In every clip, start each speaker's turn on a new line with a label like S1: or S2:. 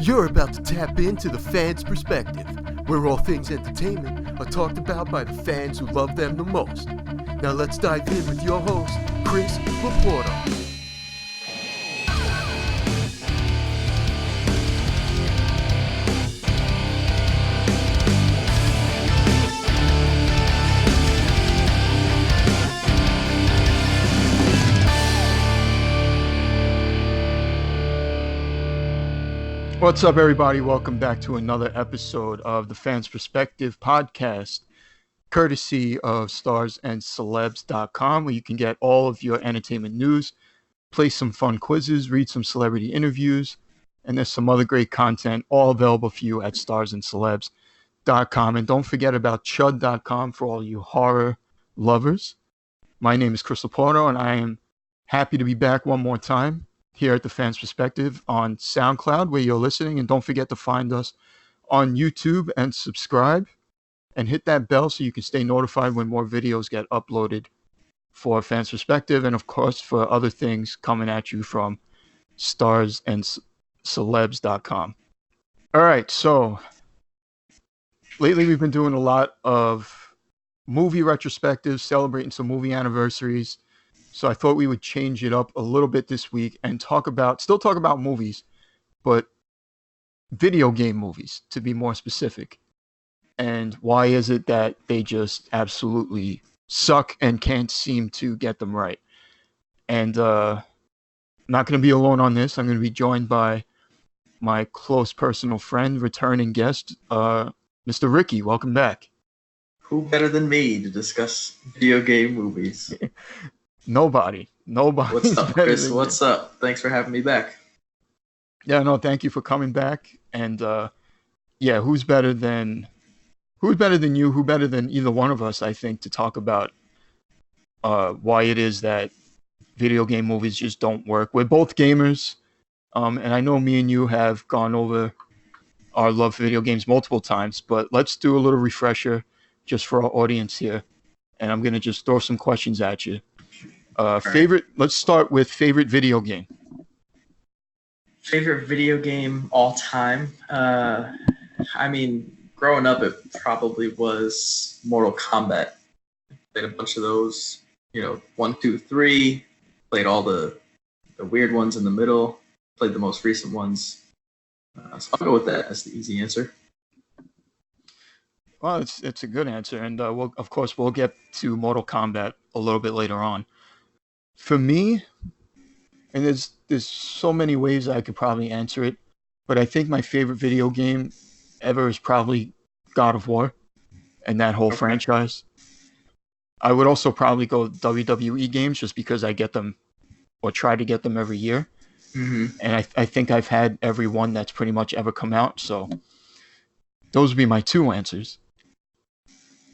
S1: You're about to tap into the fan's perspective, where all things entertainment are talked about by the fans who love them the most. Now let's dive in with your host, Chris Laporta. What's up, everybody? Welcome back to another episode of the Fans Perspective podcast, courtesy of TheCelebrityCafe.com, where you can get all of your entertainment news, play some fun quizzes, read some celebrity interviews, and there's some other great content, all available for you at starsandcelebs.com. And don't forget about chud.com for all you horror lovers. My name is Chris Laporta, and I am happy to be back one more time here at the Fans Perspective on SoundCloud, where you're listening. And don't forget to find us on YouTube and subscribe and hit that bell so you can stay notified when more videos get uploaded for Fans Perspective, and of course for other things coming at you from starsandcelebs.com. All right, so lately we've been doing a lot of movie retrospectives, celebrating some movie anniversaries. So I thought we would change it up a little bit this week and still talk about movies, but video game movies, to be more specific. And why is it that they just absolutely suck and can't seem to get them right? And I'm not going to be alone on this. I'm going to be joined by my close personal friend, returning guest, Mr. Ricky. Welcome back.
S2: Who better than me to discuss video game movies?
S1: Nobody.
S2: What's up, Chris? What's up? Thanks for having me back.
S1: Yeah, no, thank you for coming back. And who's better than you? Who better than either one of us, I think, to talk about why it is that video game movies just don't work. We're both gamers, and I know me and you have gone over our love for video games multiple times, but let's do a little refresher just for our audience here. And I'm going to just throw some questions at you. Let's start with favorite video game.
S2: Favorite video game all time? Growing up, it probably was Mortal Kombat. Played a bunch of those, 1, 2, 3. Played all the weird ones in the middle. Played the most recent ones. So I'll go with that as the easy answer.
S1: Well, it's a good answer, and we'll get to Mortal Kombat a little bit later on. For me, and there's so many ways I could probably answer it, but I think my favorite video game ever is probably God of War and that whole franchise. I would also probably go WWE games just because I get them or try to get them every year.
S2: Mm-hmm.
S1: And I think I've had every one that's pretty much ever come out. So those would be my two answers.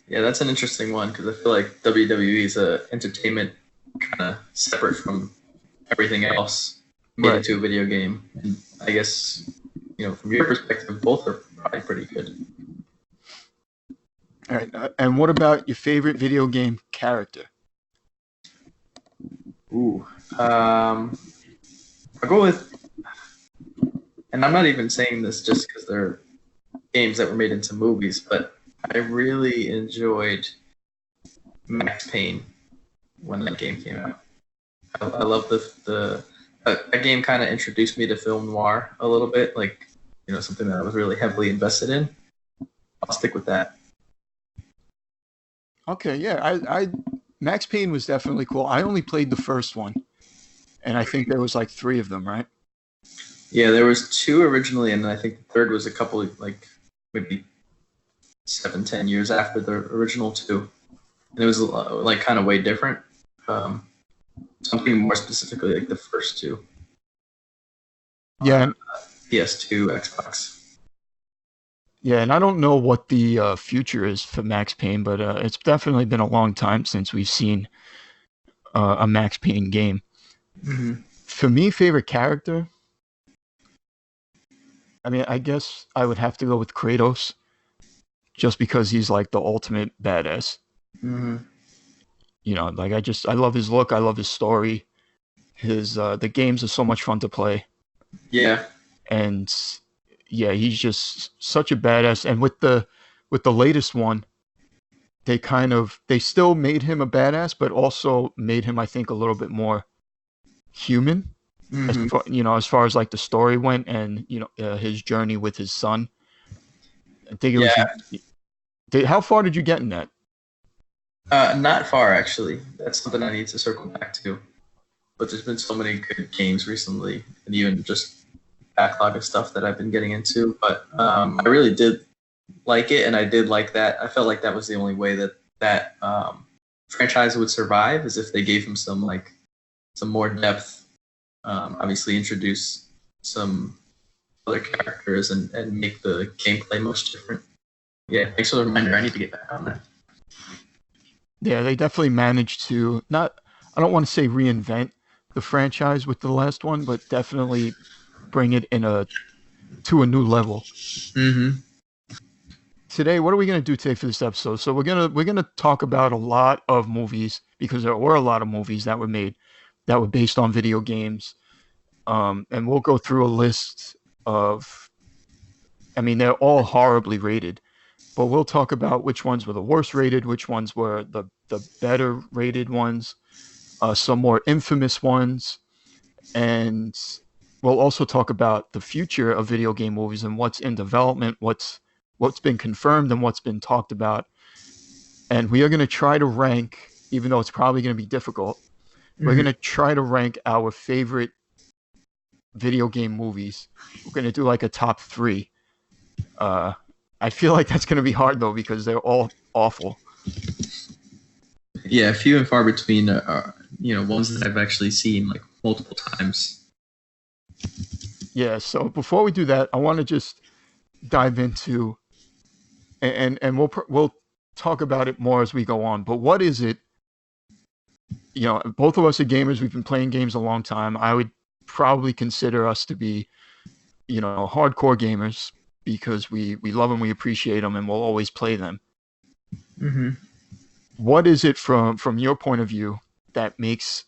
S2: Yeah, that's an interesting one because I feel like WWE is a entertainment kind of separate from everything else made into a video game. And I guess, from your perspective, both are probably pretty good.
S1: All right. And what about your favorite video game character?
S2: Ooh. I'll go with, and I'm not even saying this just because they're games that were made into movies, but I really enjoyed Max Payne when that game came out. I love that game kind of introduced me to film noir a little bit, something that I was really heavily invested in. I'll stick with that.
S1: Okay, yeah, I Max Payne was definitely cool. I only played the first one, and I think there was 3 of them, right?
S2: Yeah, there was 2 originally, and I think the third was a couple of maybe 7-10 years after the original 2, and it was kind of way different. Something more specifically the first 2.
S1: Yeah.
S2: PS2, Xbox.
S1: Yeah, and I don't know what the future is for Max Payne, but it's definitely been a long time since we've seen a Max Payne game.
S2: Mm-hmm.
S1: For me, favorite character, I guess I would have to go with Kratos, just because he's the ultimate badass.
S2: Mm-hmm.
S1: I love his look, I love his story, His the games are so much fun to play,
S2: Yeah.
S1: and yeah, he's just such a badass. And with the latest one, they still made him a badass, but also made him, I think, a little bit more human
S2: Hmm.
S1: as far as like the story went, and his journey with his son. I think it was.
S2: Yeah.
S1: How far did you get in that?
S2: Not far actually. That's something I need to circle back to. But there's been so many good games recently, and even just backlog of stuff that I've been getting into. But I really did like it, and I did like that. I felt like that was the only way that franchise would survive, is if they gave him some more depth. Obviously, introduce some other characters and make the gameplay much different. Yeah, thanks for the reminder. I need to get back on that.
S1: Yeah, they definitely managed to not. I don't want to say reinvent the franchise with the last one, but definitely bring it to a new level.
S2: Mm-hmm.
S1: Today, what are we going to do today for this episode? So we're gonna talk about a lot of movies, because there were a lot of movies that were made that were based on video games, and we'll go through a list of. I mean, they're all horribly rated, but we'll talk about which ones were the worst rated, which ones were the better rated ones, some more infamous ones, and we'll also talk about the future of video game movies and what's in development, what's been confirmed and what's been talked about. And we are going to try to rank, even though it's probably going to be difficult, we're
S2: Mm-hmm.
S1: going to try to rank our favorite video game movies. We're going to do like a top three. Uh, I feel like that's going to be hard though, because they're all awful.
S2: Yeah, few and far between are ones that I've actually seen like multiple times.
S1: Yeah. So before we do that, I want to just dive into, and we'll talk about it more as we go on. But what is it? Both of us are gamers. We've been playing games a long time. I would probably consider us to be, hardcore gamers, because we love them, we appreciate them, and we'll always play them.
S2: Mm-hmm.
S1: What is it from your point of view that makes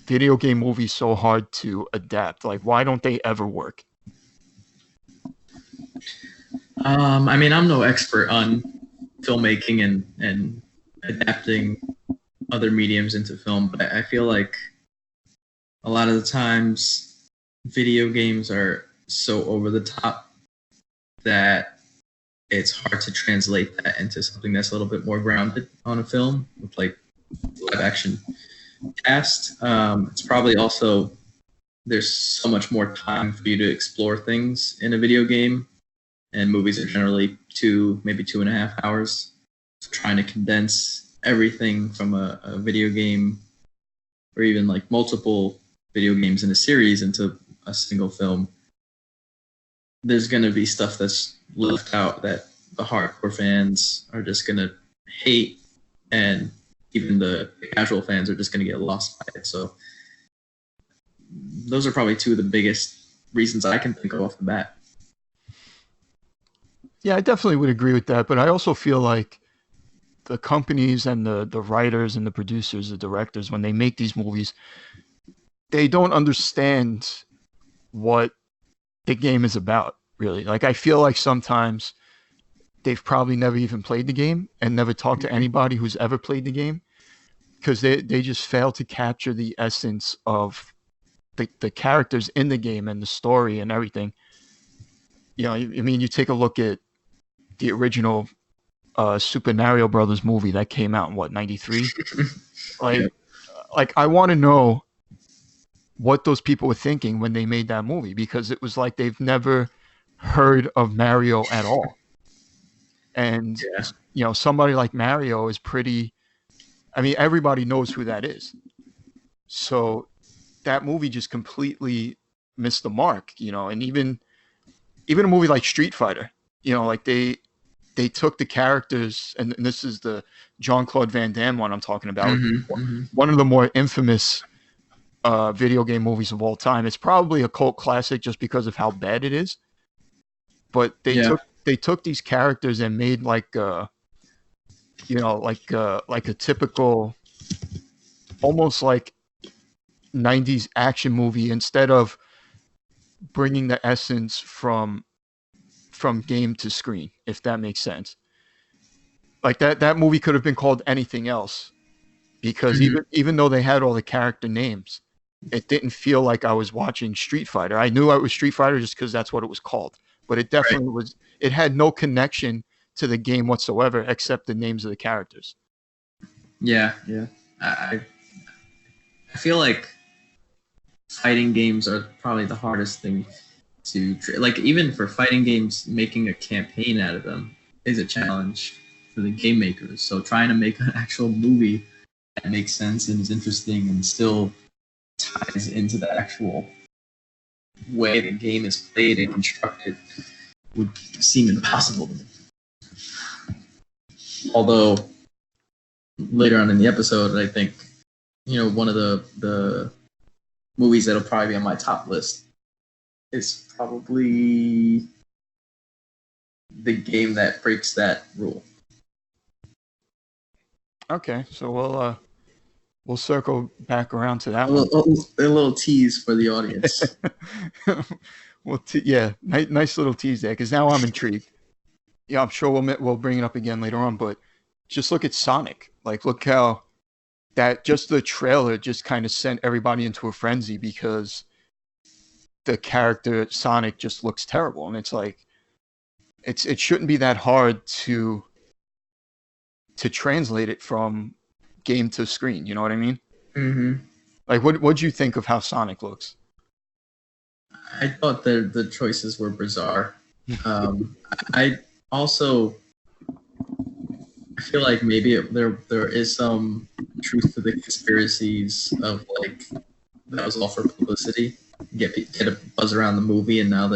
S1: video game movies so hard to adapt? Like, why don't they ever work?
S2: I mean, I'm no expert on filmmaking and adapting other mediums into film, but I feel like a lot of the times video games are so over the top that it's hard to translate that into something that's a little bit more grounded on a film with like live action cast. It's probably also there's so much more time for you to explore things in a video game, and movies are generally maybe 2.5 hours. So trying to condense everything from a video game, or even like multiple video games in a series, into a single film, there's going to be stuff that's left out that the hardcore fans are just going to hate, and even the casual fans are just going to get lost by it. So those are probably two of the biggest reasons I can think of off the bat.
S1: Yeah, I definitely would agree with that, but I also feel like the companies and the writers and the producers, the directors, when they make these movies, they don't understand what the game is about, really. Like, I feel like sometimes they've probably never even played the game and never talked to anybody who's ever played the game, because they just fail to capture the essence of the characters in the game and the story and everything. I mean, you take a look at the original Super Mario Brothers movie that came out in what, 93?
S2: Yeah.
S1: Like I want to know what those people were thinking when they made that movie, because it was like they've never heard of Mario at all. And
S2: Yeah.
S1: somebody like Mario is pretty, I mean, everybody knows who that is. So that movie just completely missed the mark, and even a movie like Street Fighter, like they took the characters, and this is the Jean-Claude Van Damme one I'm talking about,
S2: Mm-hmm. Mm-hmm.
S1: one of the more infamous video game movies of all time. It's probably a cult classic just because of how bad it is. But
S2: Yeah.
S1: they took these characters and made like like a typical, almost like '90s action movie instead of bringing the essence from game to screen, if that makes sense. Like that movie could have been called anything else because
S2: Mhm.
S1: even though they had all the character names, it didn't feel like I was watching Street Fighter. I knew it was Street Fighter just because that's what it was called, but it
S2: Right.
S1: definitely was. It had no connection to the game whatsoever except the names of the characters.
S2: Yeah, yeah. I feel like fighting games are probably the hardest thing to like. Even for fighting games, making a campaign out of them is a challenge for the game makers. So trying to make an actual movie that makes sense and is interesting and still ties into the actual way the game is played and constructed would seem impossible to me. Although later on in the episode, I think one of the movies that'll probably be on my top list is probably the game that breaks that rule.
S1: Okay, so we'll circle back around to that
S2: A
S1: one.
S2: little tease for the audience.
S1: Well, yeah, nice little tease there because now I'm intrigued. Yeah, I'm sure we'll bring it up again later on, but just look at Sonic. Like, look how that just the trailer just kind of sent everybody into a frenzy because the character Sonic just looks terrible, and it's like it shouldn't be that hard to translate it from game to screen. You know what I mean?
S2: Mm-hmm.
S1: Like, what'd you think of how Sonic looks?
S2: I thought the choices were bizarre. I also I feel like maybe there is some truth to the conspiracies of like that was all for publicity, get a buzz around the movie, and now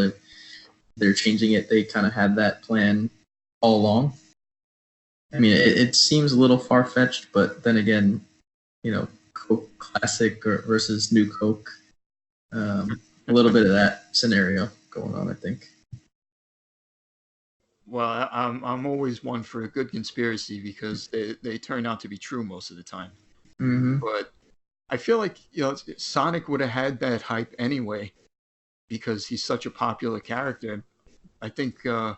S2: they're changing it. They kind of had that plan all along. I mean, it seems a little far fetched, but then again, Coke Classic versus New Coke, a little bit of that scenario going on, I think.
S1: Well, I'm always one for a good conspiracy because they turn out to be true most of the time.
S2: Mm-hmm.
S1: But I feel like Sonic would have had that hype anyway because he's such a popular character. I think uh,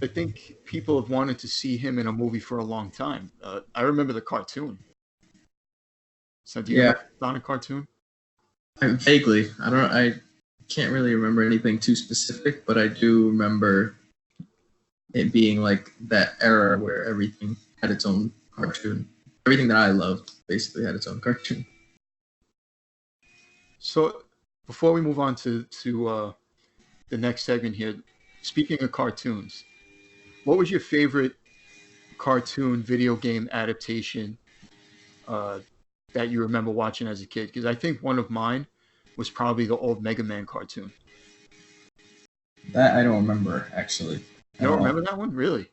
S1: I think people have wanted to see him in a movie for a long time. I remember the cartoon. So do you
S2: Yeah,
S1: remember the Sonic cartoon?
S2: vaguely. I can't really remember anything too specific, but I do remember it being like that era where everything had its own cartoon. Everything that I loved basically had its own cartoon.
S1: So before we move on to the next segment here, speaking of cartoons, what was your favorite cartoon video game adaptation uh, that you remember watching as a kid? Because I think one of mine was probably the old Mega Man cartoon.
S2: That I don't remember actually
S1: You
S2: at
S1: don't
S2: all.
S1: remember that one, really?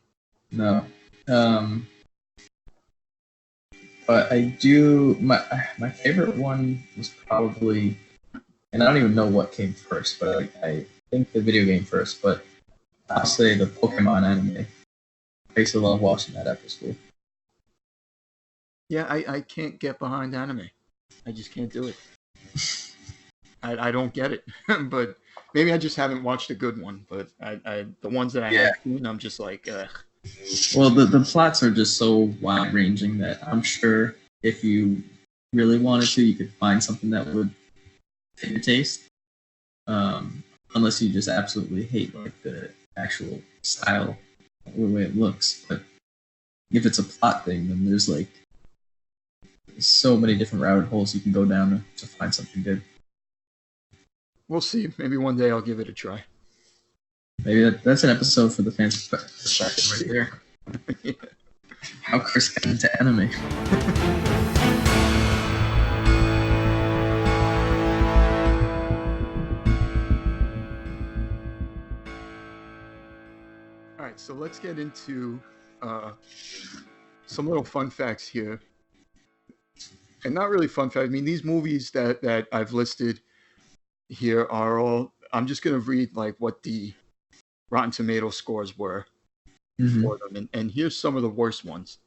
S2: No. Um, but I do. My favorite one was probably, and I don't even know what came first, but I think the video game first. But I'll say the Pokemon anime. I used to love watching that after school.
S1: Yeah, I can't get behind anime. I just can't do it. I don't get it. But maybe I just haven't watched a good one. But the ones that I
S2: Yeah.
S1: have seen, I'm just like,
S2: Well, the plots are just so wide ranging that I'm sure if you really wanted to, you could find something that would fit your taste. Unless you just absolutely hate like the actual style, the way it looks. But if it's a plot thing, then there's like so many different rabbit holes you can go down to find something good.
S1: we'll see. Maybe one day I'll give it a try.
S2: Maybe that's an episode for the fans perspective right there.
S1: Yeah.
S2: How Chris got into anime.
S1: All right, so let's get into uh, some little fun facts here, and not really fun facts. I mean, these movies that I've listed here are all. I'm just gonna read like what the Rotten Tomato scores were
S2: Mm-hmm.
S1: for them, and here's some of the worst ones.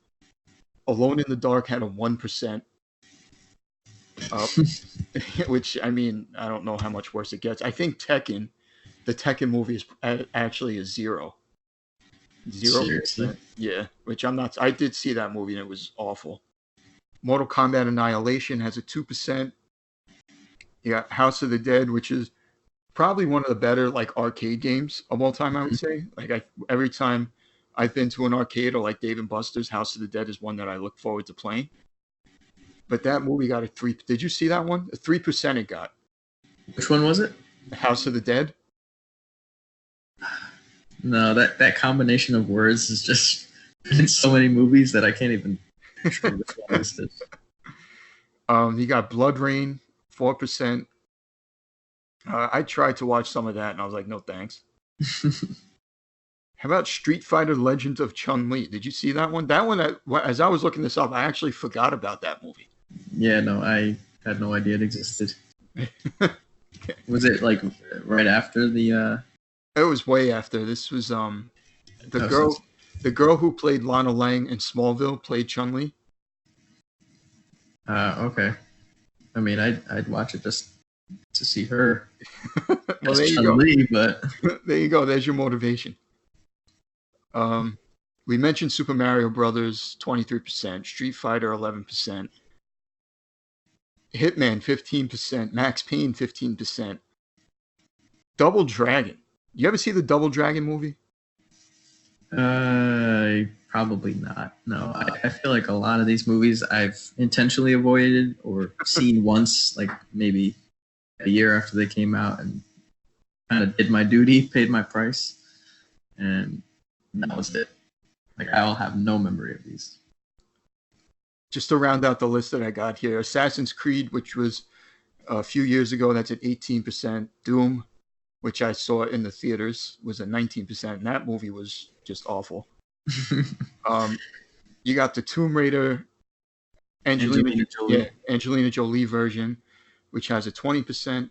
S1: Alone in the Dark had a 1%. uh, which I mean, I don't know how much worse it gets. I think the Tekken movie is actually a zero
S2: Seriously.
S1: percent. Yeah, which I'm not. I did see that movie and it was awful. Mortal Kombat Annihilation has a 2%. You got House of the Dead, which is probably one of the better like arcade games of all time. I would say. Like every time I've been to an arcade or like Dave and Buster's, House of the Dead is one that I look forward to playing. But that movie got a 3. Did you see that one? A 3% it got.
S2: Which one was it?
S1: House of the Dead.
S2: No, that combination of words is just in so many movies that I can't even picture which one this is.
S1: You got Blood Rain, 4%. I tried to watch some of that and I was like, no thanks. How about Street Fighter Legends of Chun Li? Did you see that one? That one, as I was looking this up, I actually forgot about that movie.
S2: Yeah, no, I had no idea it existed. Was it like right after the?
S1: It was way after. This was the
S2: Oh,
S1: girl, the girl who played Lana Lang in Smallville played Chun Li.
S2: Okay. I mean, I'd watch it just to see her
S1: Well,
S2: as
S1: there you go.
S2: Chun-Li, but
S1: There you go. There's your motivation. We mentioned Super Mario Brothers, 23%. Street Fighter, 11%. Hitman, 15%. Max Payne, 15%. Double Dragon. You ever see the Double Dragon movie?
S2: probably not. No, I feel like a lot of these movies I've intentionally avoided or seen once, like maybe a year after they came out, and kind of did my duty, paid my price, and that was it. Like I'll have no memory of these.
S1: Just to round out the list that I got here, Assassin's Creed, which was a few years ago, that's at 18%. Doom, which I saw in the theaters, was at 19%. And that movie was just awful. You got the Tomb Raider Angelina Jolie version, which has a 20%.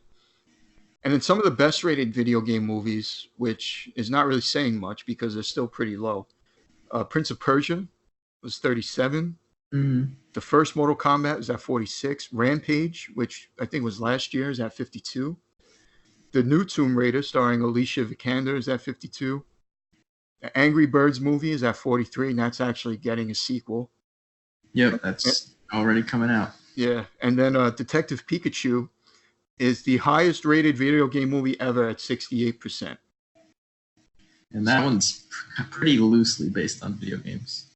S1: And then some of the best rated video game movies, which is not really saying much because they're still pretty low. Prince of Persia was 37.
S2: Mm-hmm.
S1: The first Mortal Kombat is at 46. Rampage, which I think was last year, is at 52. The new Tomb Raider, starring Alicia Vikander, is at 52. The Angry Birds movie is at 43, and that's actually getting a sequel.
S2: Yep, that's already coming out.
S1: Yeah, and then Detective Pikachu is the highest rated video game movie ever at 68%.
S2: And that one's pretty loosely based on video games.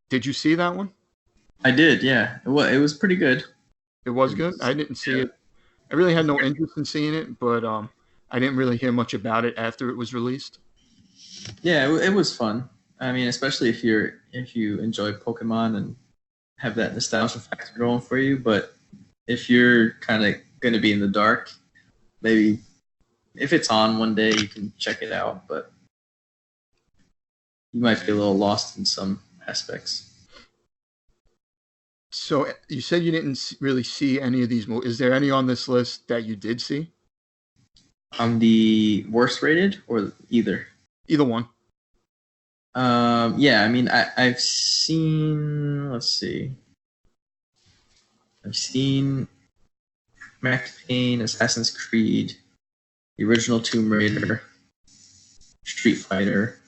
S1: Did you see that one?
S2: I did, yeah. It was pretty good.
S1: It was good. I didn't see it. I really had no interest in seeing it, but I didn't really hear much about it after it was released.
S2: Yeah, it was fun. I mean, especially if you enjoy Pokemon and have that nostalgia factor going for you. But if you're kind of going to be in the dark, maybe if it's on one day, you can check it out. But you might be a little lost in some aspects.
S1: So you said you didn't really see any of these movies. Is there any on this list that you did see?
S2: On the worst rated or either?
S1: Either one.
S2: Yeah, I mean, I've seen. Let's see. I've seen Max Payne, Assassin's Creed, the original Tomb Raider, Street Fighter,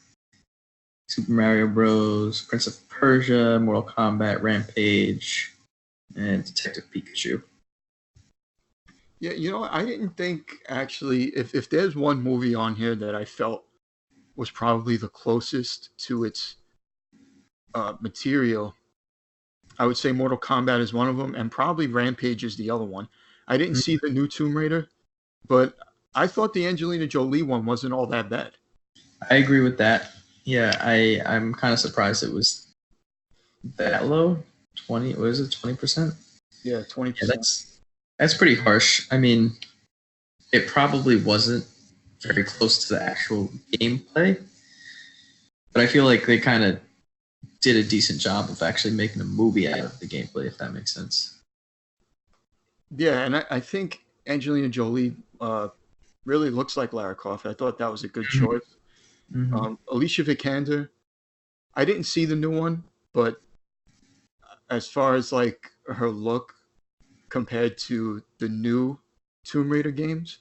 S2: Super Mario Bros., Prince of Persia, Mortal Kombat, Rampage, and Detective Pikachu.
S1: Yeah, I didn't think actually if there's one movie on here that I felt was probably the closest to its material, I would say Mortal Kombat is one of them, and probably Rampage is the other one. I didn't see the new Tomb Raider, but I thought the Angelina Jolie one wasn't all that bad.
S2: I agree with that. Yeah, I'm kind of surprised it was that low. 20, what is it, 20%?
S1: Yeah, 20%.
S2: Yeah, that's pretty harsh. I mean, it probably wasn't very close to the actual gameplay, but I feel like they kind of did a decent job of actually making a movie out of the gameplay, if that makes sense.
S1: Yeah, and I think Angelina Jolie really looks like Lara Croft. I thought that was a good choice.
S2: Mm-hmm.
S1: Alicia Vikander, I didn't see the new one, but as far as like her look, compared to the new Tomb Raider games,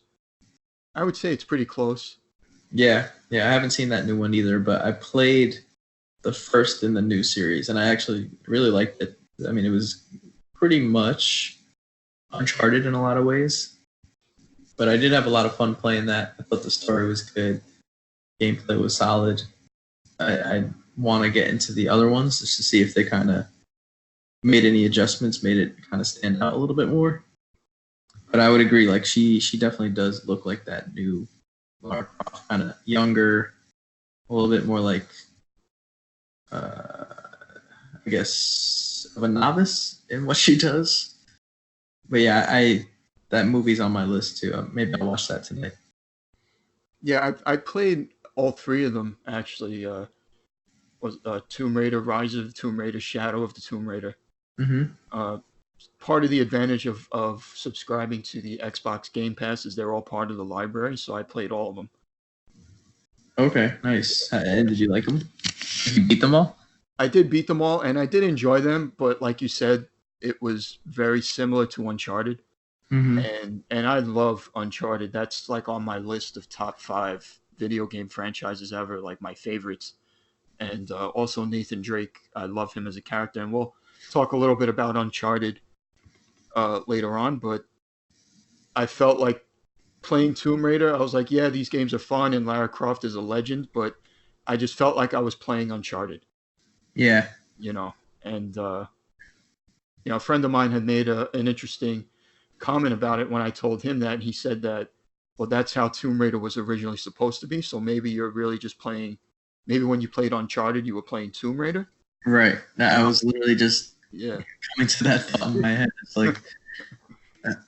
S1: I would say it's pretty close.
S2: Yeah, I haven't seen that new one either, but I played the first in the new series, and I actually really liked it. I mean, it was pretty much Uncharted in a lot of ways, but I did have a lot of fun playing that. I thought the story was good, gameplay was solid. I want to get into the other ones just to see if they kind of made any adjustments, made it kind of stand out a little bit more. But I would agree, like she definitely does look like that new Lara Croft, kind of younger, a little bit more like, I guess, of a novice in what she does. But yeah, that movie's on my list too. Maybe I'll watch that tonight.
S1: Yeah, I played all three of them actually. Was Tomb Raider, Rise of the Tomb Raider, Shadow of the Tomb Raider.
S2: Mm-hmm.
S1: Part of the advantage of subscribing to the Xbox Game Pass is they're all part of the library, so I played all of them.
S2: Okay, nice. And did you like them? Did you beat them all?
S1: I did beat them all, and I did enjoy them, but like you said, it was very similar to Uncharted.
S2: Mm-hmm.
S1: And I love Uncharted. That's like on my list of top 5 video game franchises ever, like my favorites. And also Nathan Drake, I love him as a character, and we'll talk a little bit about Uncharted later on. But I felt like playing Tomb Raider, I was like, yeah, these games are fun, and Lara Croft is a legend, but I just felt like I was playing Uncharted.
S2: Yeah.
S1: You know, and a friend of mine had made an interesting comment about it when I told him that, and he said that, well, that's how Tomb Raider was originally supposed to be. So maybe you're really just playing. Maybe when you played Uncharted, you were playing Tomb Raider.
S2: Right. I was literally just
S1: Yeah.
S2: coming to that thought in my head. It's like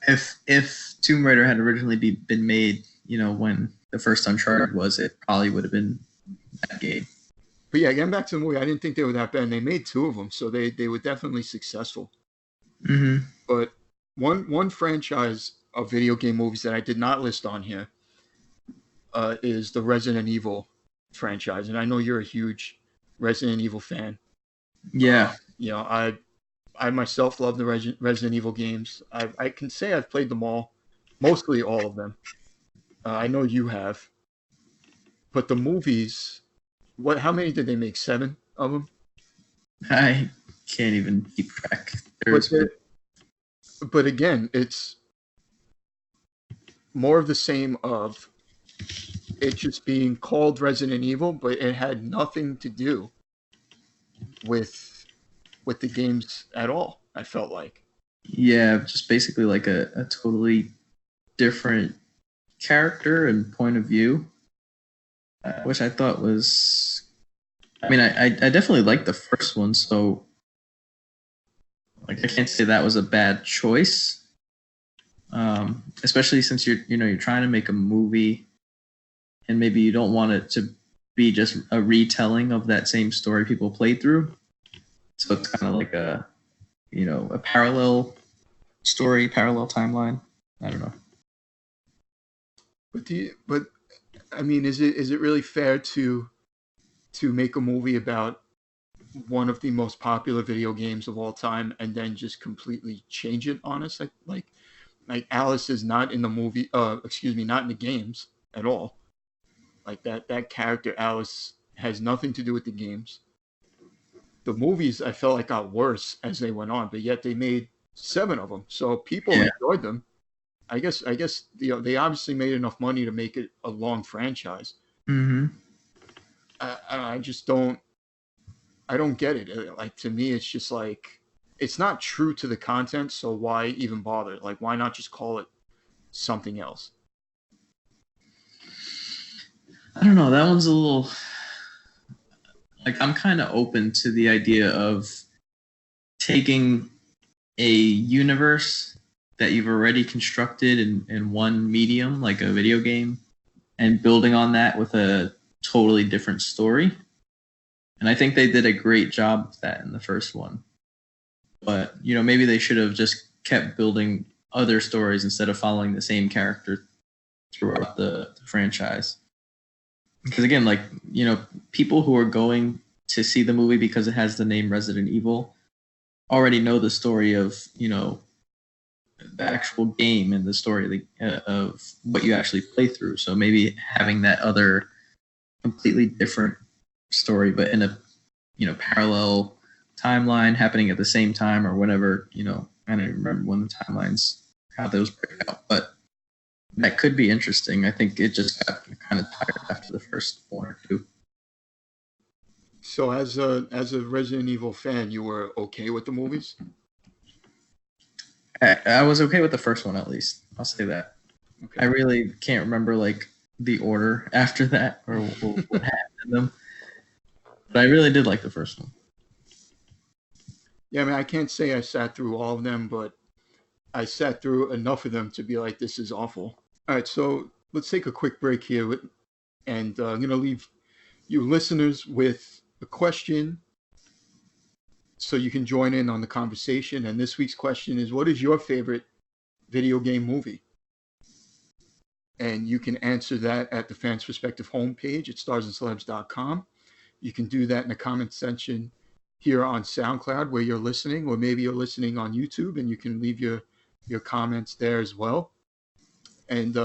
S2: if Tomb Raider had originally been made, when the first Uncharted was, it probably would have been that game.
S1: But yeah, getting back to the movie, I didn't think they were that bad. And they made 2 of them, so they were definitely successful.
S2: Mm-hmm.
S1: But one franchise of video game movies that I did not list on here is the Resident Evil franchise, and I know you're a huge Resident Evil fan.
S2: Yeah.
S1: I myself love the Resident Evil games. I can say I've played them all, mostly all of them. I know you have, but the movies, how many did they make? 7 of them.
S2: I can't even keep track.
S1: But again, it's more of the same of it just being called Resident Evil, but it had nothing to do with the games at all. I felt like.
S2: Yeah, just basically like a totally different character and point of view, which I thought was. I mean, I definitely liked the first one, so like I can't say that was a bad choice. Especially since you're trying to make a movie, and maybe you don't want it to be just a retelling of that same story people played through. So it's kind of like a parallel story, parallel timeline. I don't know.
S1: But I mean, is it really fair to make a movie about one of the most popular video games of all time and then just completely change it on us? Like Alice is not in the movie. Excuse me, not in the games at all. Like that character Alice has nothing to do with the games. The movies I felt like got worse as they went on, but yet they made 7 of them, so people enjoyed them. I guess they obviously made enough money to make it a long franchise.
S2: Mm-hmm.
S1: I just don't. I don't get it. Like, to me, it's just like it's not true to the content. So why even bother? Like, why not just call it something else?
S2: I don't know. That one's a little. Like, I'm kind of open to the idea of taking a universe that you've already constructed in one medium, like a video game, and building on that with a totally different story. And I think they did a great job of that in the first one. But, maybe they should have just kept building other stories instead of following the same character throughout the franchise. Because again, like, people who are going to see the movie because it has the name Resident Evil already know the story of, the actual game and the story of what you actually play through. So maybe having that other completely different story, but in a parallel timeline happening at the same time or whatever. I don't even remember when the timelines how those break out, but that could be interesting. I think it just got kind of tired after the first one or two.
S1: So as a Resident Evil fan, you were okay with the movies?
S2: I was okay with the first one, at least. I'll say that. Okay. I really can't remember like the order after that or what happened in them, but I really did like the first one.
S1: Yeah, I mean, I can't say I sat through all of them, but I sat through enough of them to be like, this is awful. All right, so let's take a quick break here, and I'm going to leave you listeners with a question so you can join in on the conversation. And this week's question is, what is your favorite video game movie? And you can answer that at the Fans Perspective homepage at starsandcelebs.com. You can do that in the comment section here on SoundCloud where you're listening, or maybe you're listening on YouTube, and you can leave your comments there as well. And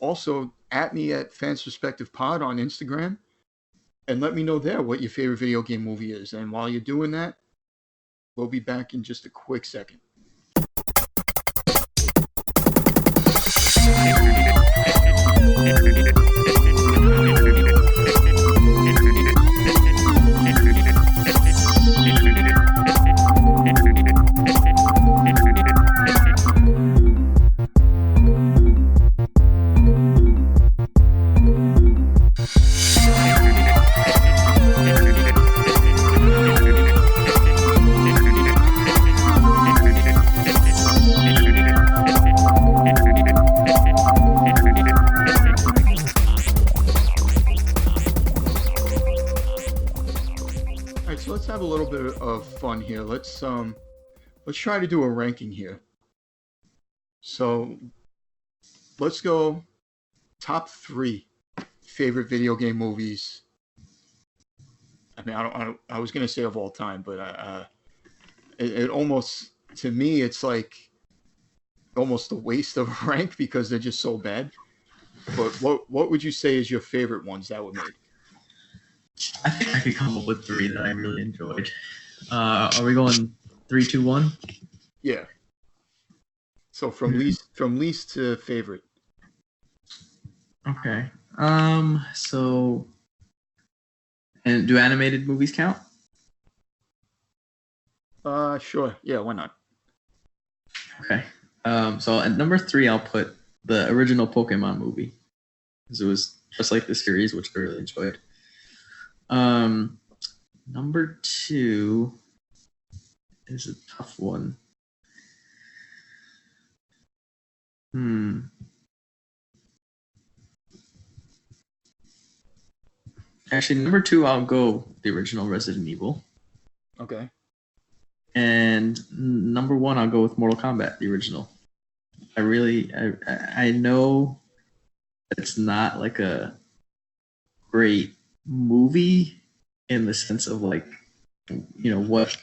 S1: also at me at Fans Perspective Pod on Instagram, and let me know there what your favorite video game movie is. And while you're doing that, we'll be back in just a quick second. Have a little bit of fun here. Let's try to do a ranking here. So let's go top 3 favorite video game movies. I mean, I was gonna say of all time, but it almost, to me, it's like almost a waste of a rank because they're just so bad. But what would you say is your favorite ones that were made?
S2: I think I could come up with 3 that I really enjoyed. Are we going 3, 2, 1?
S1: Yeah. So from least to favorite.
S2: Okay. So, and do animated movies count?
S1: Sure. Yeah, why not?
S2: Okay. So at number 3, I'll put the original Pokemon movie, because it was just like the series, which I really enjoyed. Number 2 is a tough one. Actually, number 2, I'll go the original Resident Evil.
S1: Okay.
S2: And number 1, I'll go with Mortal Kombat, the original. I know it's not like a great movie in the sense of like, what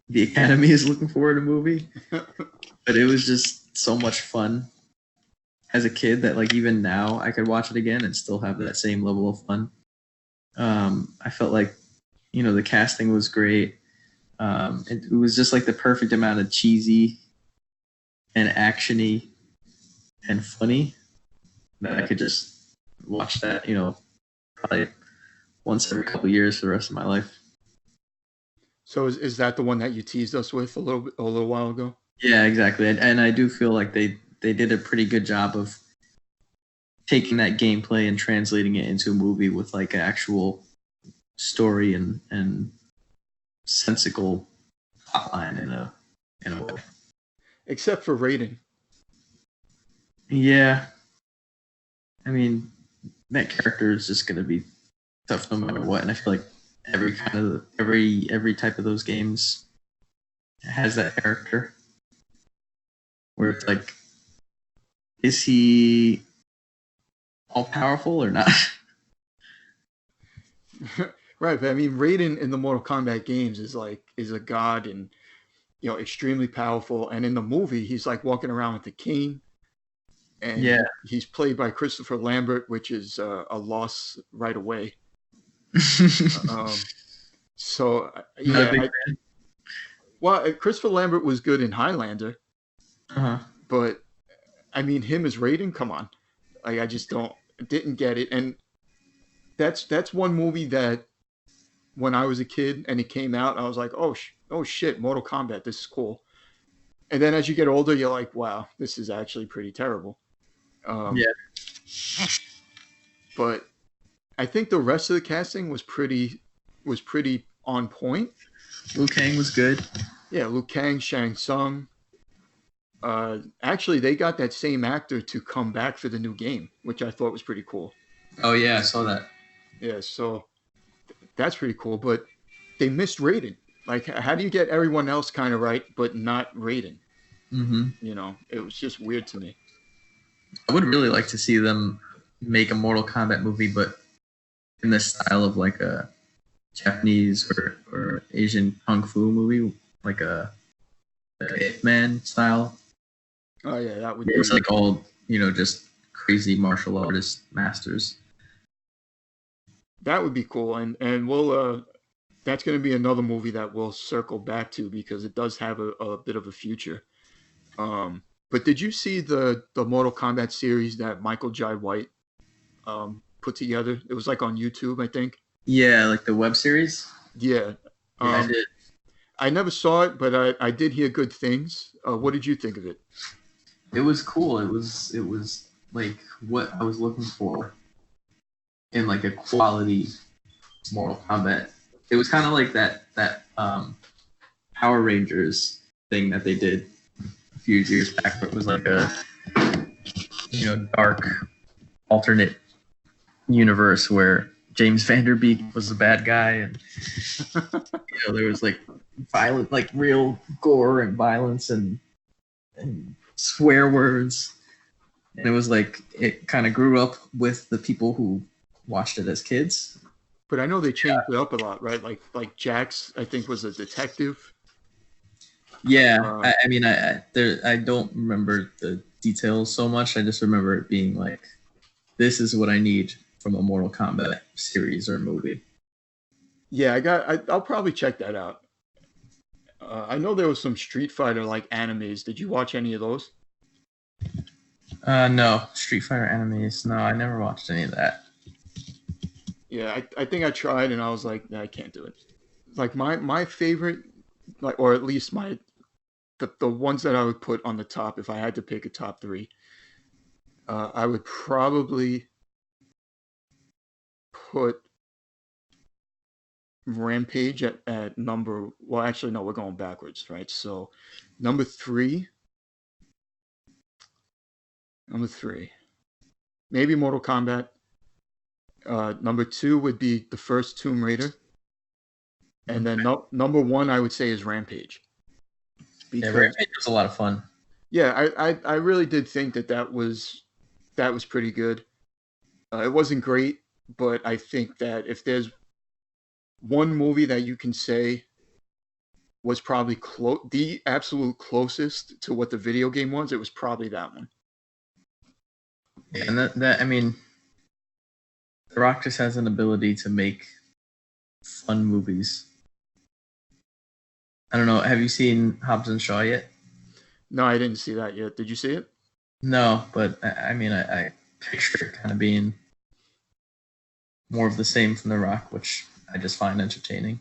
S2: the Academy is looking for in a movie, but it was just so much fun as a kid that like even now I could watch it again and still have that same level of fun. I felt like the casting was great. It was just like the perfect amount of cheesy and actiony and funny that I could just watch that probably once every couple of years for the rest of my life.
S1: So is that the one that you teased us with a little while ago?
S2: Yeah, exactly. And I do feel like they did a pretty good job of taking that gameplay and translating it into a movie with like an actual story and sensical plotline in a way.
S1: Except for Raiden.
S2: Yeah. I mean, that character is just going to be tough no matter what, and I feel like every type of those games has that character where it's like, is he all powerful or not?
S1: Right, but I mean, Raiden in the Mortal Kombat games is a god, and extremely powerful. And in the movie, he's like walking around with a cane, and
S2: Yeah.
S1: he's played by Christopher Lambert, which is a loss right away. Um, so
S2: Not a
S1: yeah,
S2: big fan.
S1: well, Christopher Lambert was good in Highlander,
S2: Uh-huh.
S1: but I mean, him as Raiden, come on, like I just didn't get it. And that's one movie that when I was a kid and it came out, I was like, oh shit, Mortal Kombat, this is cool. And then as you get older, you're like, wow, this is actually pretty terrible. Um,
S2: Yeah.
S1: but I think the rest of the casting was pretty on point.
S2: Liu Kang was good.
S1: Yeah, Liu Kang, Shang Tsung. Actually, they got that same actor to come back for the new game, which I thought was pretty cool.
S2: Oh yeah, I saw that.
S1: Yeah, so that's pretty cool. But they missed Raiden. Like, how do you get everyone else kind of right, but not Raiden?
S2: Mm-hmm.
S1: It was just weird to me.
S2: I would really like to see them make a Mortal Kombat movie, but in the style of like a Japanese or Asian kung fu movie, like a Hitman style.
S1: Oh yeah, that would
S2: It was
S1: be
S2: like all just crazy martial artist masters.
S1: cool. And we'll that's going to be another movie that we'll circle back to because it does have a bit of a future. But did you see the Mortal Kombat series that Michael Jai White put together? It was like on YouTube, I think.
S2: Yeah, like the web series.
S1: Yeah.
S2: Yeah, I
S1: Um,
S2: did.
S1: I never saw it, but I did hear good things. What did you think of it?
S2: It was cool. It was like what I was looking for in like a quality Mortal Kombat. It was kind of like that Power Rangers thing that they did a few years back. Where it was like a dark alternate universe where James Vanderbeek was the bad guy, and there was like violent, like real gore and violence and swear words. And it was like it kind of grew up with the people who watched it as kids.
S1: But I know they changed it up a lot, right? Like Jax, I think was a detective.
S2: Yeah,
S1: Uh,
S2: I mean, I don't remember the details so much. I just remember it being like, this is what I need from a Mortal Kombat series or movie.
S1: yeah, I'll probably check that out. I know there was some Street Fighter like animes. Did you watch any of those?
S2: No, Street Fighter enemies. No, I never watched any of that.
S1: Yeah, I think I tried and I was like, nah, I can't do it. Like my favorite, like or at least the ones that I would put on the top if I had to pick a top three, I would probably put Rampage at number. Well, actually, no, we're going backwards, right? So, number three, number three, maybe Mortal Kombat. Number two would be the first Tomb Raider, and then number one I would say is Rampage
S2: Yeah,
S1: because
S2: Rampage was a lot of fun.
S1: yeah, I really did think that was pretty good. It wasn't great, but I think that if there's one movie that you can say was probably the absolute closest to what the video game was, it was probably that one.
S2: Yeah, and that I mean, The Rock just has an ability to make fun movies. I don't know. Have you seen Hobbs and Shaw yet?
S1: No, I didn't see that yet. Did you see it?
S2: No, but I mean, I picture it kind of being more of the same from The Rock, which I just find entertaining.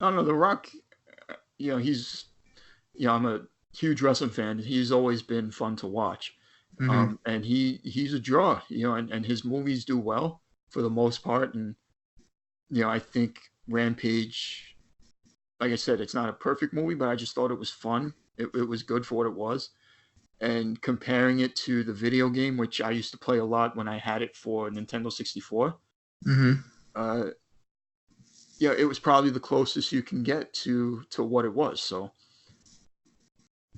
S1: I don't know. The Rock, I'm a huge wrestling fan. He's always been fun to watch.
S2: Mm-hmm.
S1: And he's a draw, and his movies do well for the most part. And, I think Rampage, like I said, it's not a perfect movie, but I just thought it was fun. It was good for what it was. And comparing it to the video game, which I used to play a lot when I had it for Nintendo 64,
S2: Mm-hmm.
S1: uh, yeah, it was probably the closest you can get to what it was. So,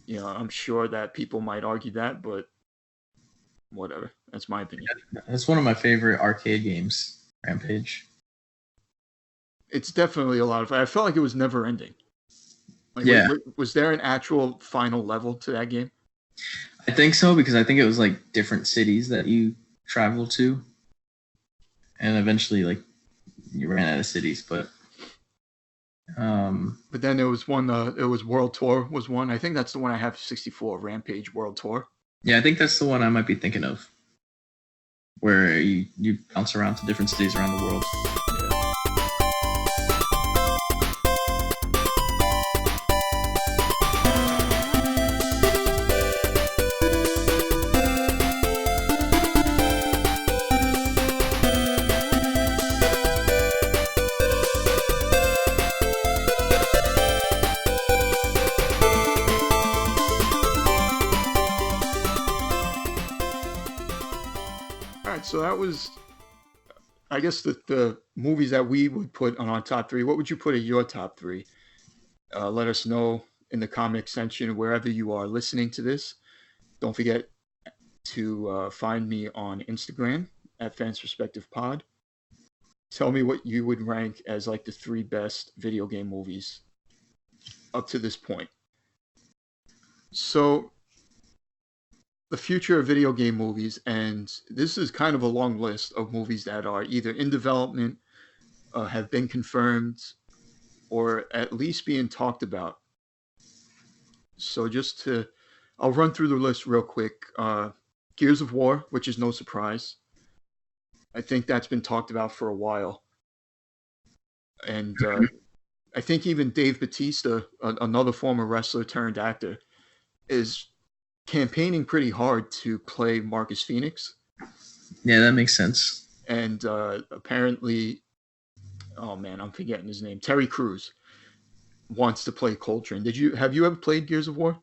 S1: I'm sure that people might argue that, but whatever. That's my opinion.
S2: It's one of my favorite arcade games, Rampage.
S1: It's definitely a lot of fun. I felt like it was never ending. Like,
S2: Yeah,
S1: was there an actual final level to that game?
S2: I think so because I think it was like different cities that you travel to, and eventually like you ran out of cities. But
S1: But then there was one. It was World Tour was one. I think that's the one I have 64 Rampage World Tour.
S2: yeah, I think that's the one I might be thinking of, where you bounce around to different cities around the world.
S1: Yeah. All right, so that was, I guess, the movies that we would put on our top three. What would you put at your top three? Let us know in the comment section wherever you are listening to this. Don't forget to find me on Instagram at Fans Perspective Pod. Tell me what you would rank as like the three best video game movies up to this point. So, the future of video game movies, and this is kind of a long list of movies that are either in development, have been confirmed, or at least being talked about. So, I'll run through the list real quick. Gears of War, which is no surprise. I think that's been talked about for a while. And I think even Dave Batista, another former wrestler turned actor, is campaigning pretty hard to play Marcus Phoenix.
S2: Yeah, that makes sense.
S1: And apparently, oh man, I'm forgetting his name. Terry Crews wants to play Coltrane. Have you ever played Gears of War?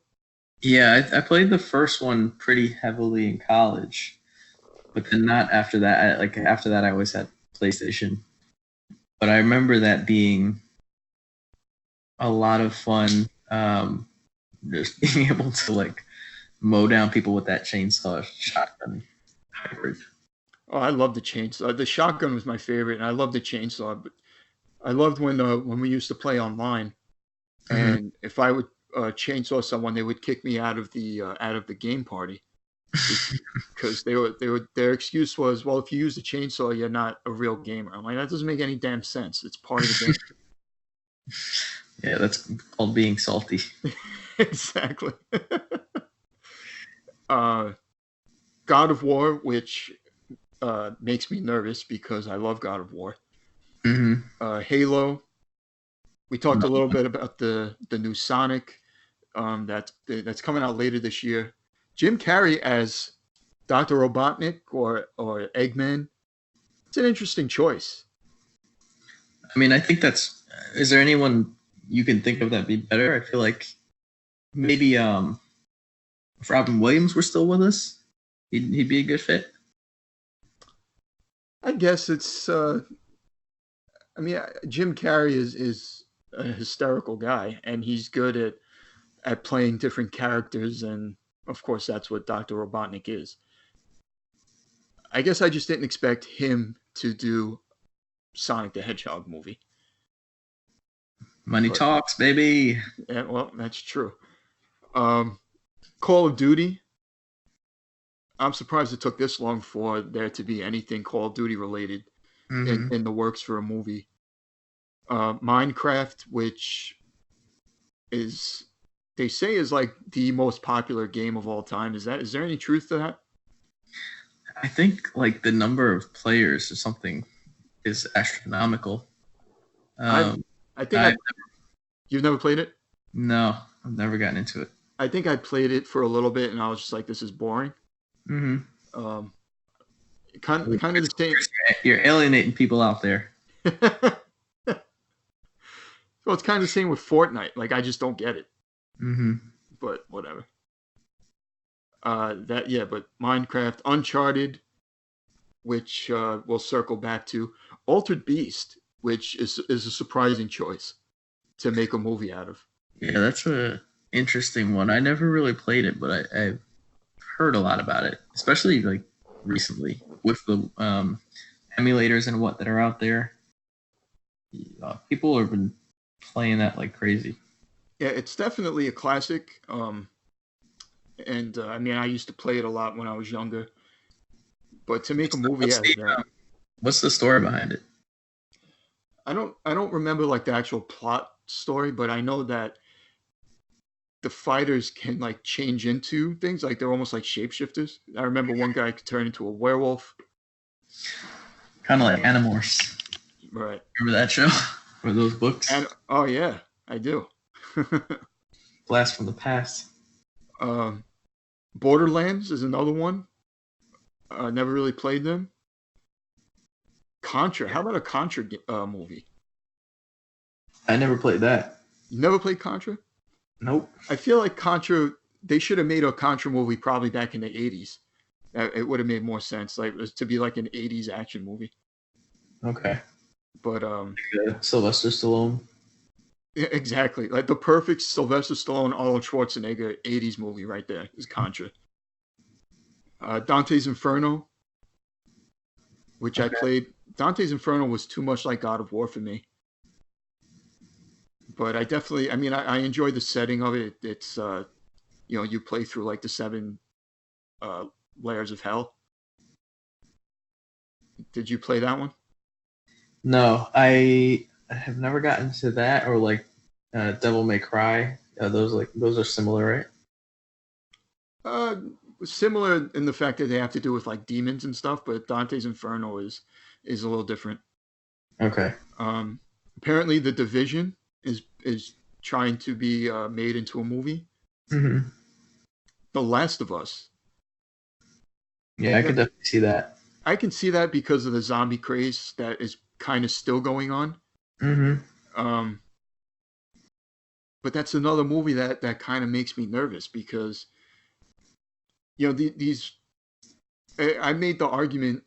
S2: Yeah, I played the first one pretty heavily in college, but then not after that. Like after that, I always had PlayStation. But I remember that being a lot of fun. Just being able to like mow down people with that chainsaw shotgun hybrid.
S1: Oh, I love the chainsaw. The shotgun was my favorite, and I love the chainsaw. But I loved when we used to play online,
S2: Mm-hmm.
S1: and if I would chainsaw someone, they would kick me out of the game party because their excuse was, well, if you use the chainsaw, you're not a real gamer. I'm like, that doesn't make any damn sense. It's part of the game.
S2: Yeah, that's called being salty.
S1: Exactly. uh, God of War, which makes me nervous because I love God of War.
S2: Mm-hmm.
S1: Halo. We talked a little bit about the new Sonic that's coming out later this year. Jim Carrey as Dr. Robotnik or Eggman. It's an interesting choice.
S2: I mean, I think that's. Is there anyone you can think of that'd be better? I feel like maybe if Robin Williams were still with us, he'd be a good fit.
S1: I guess it's. I mean, Jim Carrey is a hysterical guy, and he's good at playing different characters, and of course, that's what Dr. Robotnik is. I guess I just didn't expect him to do Sonic the Hedgehog movie.
S2: Money
S1: But
S2: talks, baby.
S1: yeah, well, that's true. Um, Call of Duty. I'm surprised it took this long for there to be anything Call of Duty related
S2: Mm-hmm.
S1: in the works for a movie. Minecraft, which is they say is like the most popular game of all time. Is there any truth to that?
S2: I think like the number of players or something is astronomical.
S1: I
S2: Um,
S1: I think
S2: I
S1: you've never played it.
S2: no, I've never gotten into it.
S1: I think I played it for a little bit and I was just like, this is boring.
S2: Mm-hmm.
S1: Um, kind of the same.
S2: You're alienating people out there.
S1: Well, it's kind of the same with Fortnite. Like I just don't get it,
S2: Mm-hmm.
S1: but whatever. But Minecraft, Uncharted, which we'll circle back to, Altered Beast, which is a surprising choice to make a movie out of.
S2: Yeah, that's a interesting one. I never really played it, but I've heard a lot about it, especially like recently with the emulators and what that are out there. People have been playing that like crazy.
S1: Yeah, it's definitely a classic. And I mean, I used to play it a lot when I was younger. But to make a movie
S2: What's
S1: out of
S2: the
S1: that,
S2: what's the story behind it?
S1: I don't remember like the actual plot story, but I know that the fighters can like change into things, like they're almost like shapeshifters. I remember one guy could turn into a werewolf.
S2: Kind of like Animorphs.
S1: Right.
S2: Remember that show or those
S1: And
S2: books?
S1: oh yeah, I do.
S2: Blast from the past.
S1: um, Borderlands is another one. Never really played them. Contra. How about a Contra movie?
S2: I never played that.
S1: You never played Contra?
S2: Nope.
S1: I feel like Contra. They should have made a Contra movie probably back in the '80s. It would have made more sense, like to be like an '80s action movie.
S2: Okay.
S1: But
S2: Sylvester Stallone.
S1: yeah, exactly, like the perfect Sylvester Stallone, Arnold Schwarzenegger '80s movie right there is Contra. Dante's Inferno, which I
S2: Okay.
S1: played. Dante's Inferno was too much like God of War for me, but I definitely, I mean, I enjoy the setting of it. It's you play through like the seven uh, layers of hell. Did you play that one?
S2: No, I have never gotten to that or like Devil May Cry. Those are similar, right?
S1: Uh, Similar in the fact that they have to do with like demons and stuff, but Dante's Inferno is a little different.
S2: Okay.
S1: Um, Apparently, The Division is trying to be made into a movie.
S2: Hmm.
S1: The Last of Us.
S2: Yeah, I could
S1: That
S2: definitely see that.
S1: I can see that because of the zombie craze that is kind of still going on.
S2: Hmm.
S1: Um, but that's another movie that kind of makes me nervous because these. I made the argument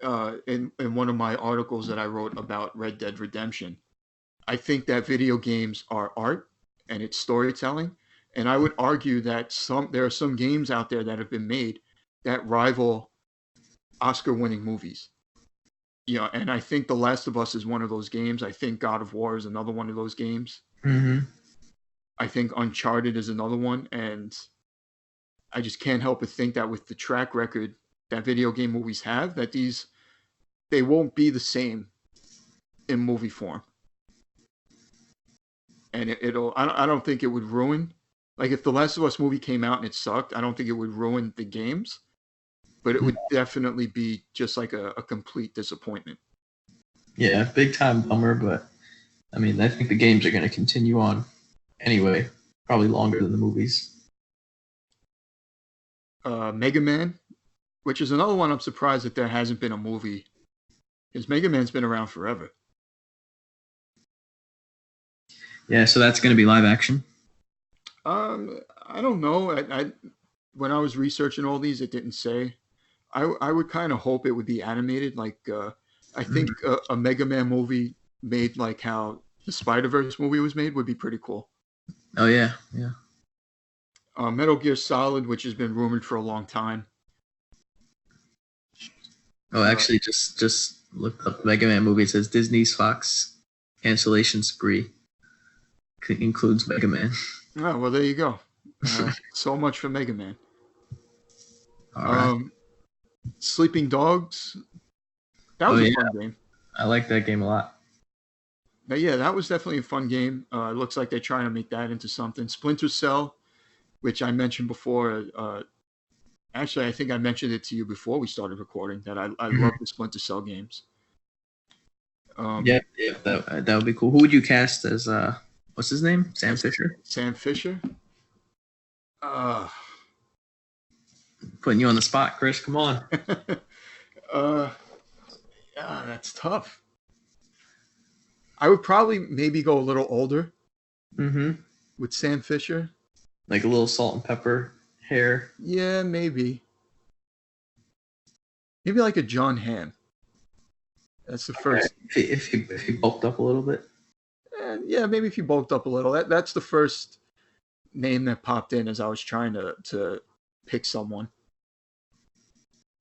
S1: in one of my articles that I wrote about Red Dead Redemption. I think that video games are art and it's storytelling, and I would argue that there are some games out there that have been made that rival Oscar-winning movies. And I think The Last of Us is one of those games. I think God of War is another one of those games.
S2: Hmm.
S1: I think Uncharted is another one, and I just can't help but think that with the track record that video game movies have, that they won't be the same in movie form. And it'll I don't think it would ruin, like if the Last of Us movie came out and it sucked, I don't think it would ruin the games, but it would definitely be just like a complete disappointment.
S2: Yeah, big time bummer, but I mean, I think the games are going to continue on anyway, probably longer than the movies.
S1: Mega Man, which is another one I'm surprised that there hasn't been a movie, because Mega Man's been around forever.
S2: Yeah, so that's going to be live action.
S1: I don't know. I when I was researching all these, it didn't say. I would kind of hope it would be animated. Like I think
S2: Mhm.
S1: a Mega Man movie made like how the Spider Verse movie was made would be pretty cool.
S2: Oh yeah, yeah.
S1: Metal Gear Solid, which has been rumored for a long time.
S2: Oh,
S1: Uh,
S2: actually, just looked up Mega Man movie. It says Disney's Fox cancellation spree includes Mega Man.
S1: oh, well, there you go. So much for Mega Man.
S2: All right.
S1: Um, Sleeping Dogs. That
S2: Oh
S1: was a
S2: yeah,
S1: fun game.
S2: I like that game a lot.
S1: But yeah, that was definitely a fun game. It looks like they're trying to make that into something. Splinter Cell, which I mentioned before. Actually, I think I mentioned it to you before we started recording that I
S2: Mhm.
S1: love the Splinter Cell games. Um,
S2: Yeah, yeah, that would be cool. Who would you cast as what's his name? Sam
S1: as
S2: Fisher.
S1: Sam Fisher. Uh,
S2: Putting you on the spot, Chris. Come on.
S1: uh, yeah, that's tough. I would probably maybe go a little older
S2: Mm-hmm.
S1: with Sam Fisher.
S2: Like a little salt and pepper hair.
S1: Yeah, maybe. Maybe like a John Hamm. That's the
S2: Okay.
S1: first.
S2: If he bulked up a little bit.
S1: Yeah, maybe if you bulked up a little. That's the first name that popped in as I was trying to pick someone.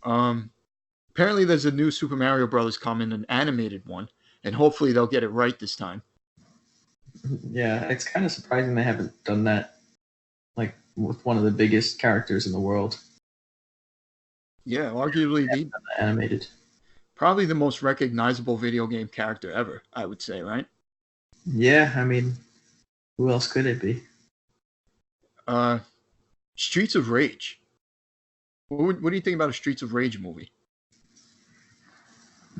S1: Um, Apparently there's a new Super Mario Brothers coming, an animated one, and hopefully they'll get it right this time.
S2: Yeah, it's kind of surprising they haven't done that like with one of the biggest characters in the world.
S1: Yeah, arguably the
S2: Animated.
S1: probably the most recognizable video game character ever, I would say, right?
S2: Yeah, I mean, who else could it be?
S1: Uh, Streets of Rage. What do you think about a Streets of Rage movie?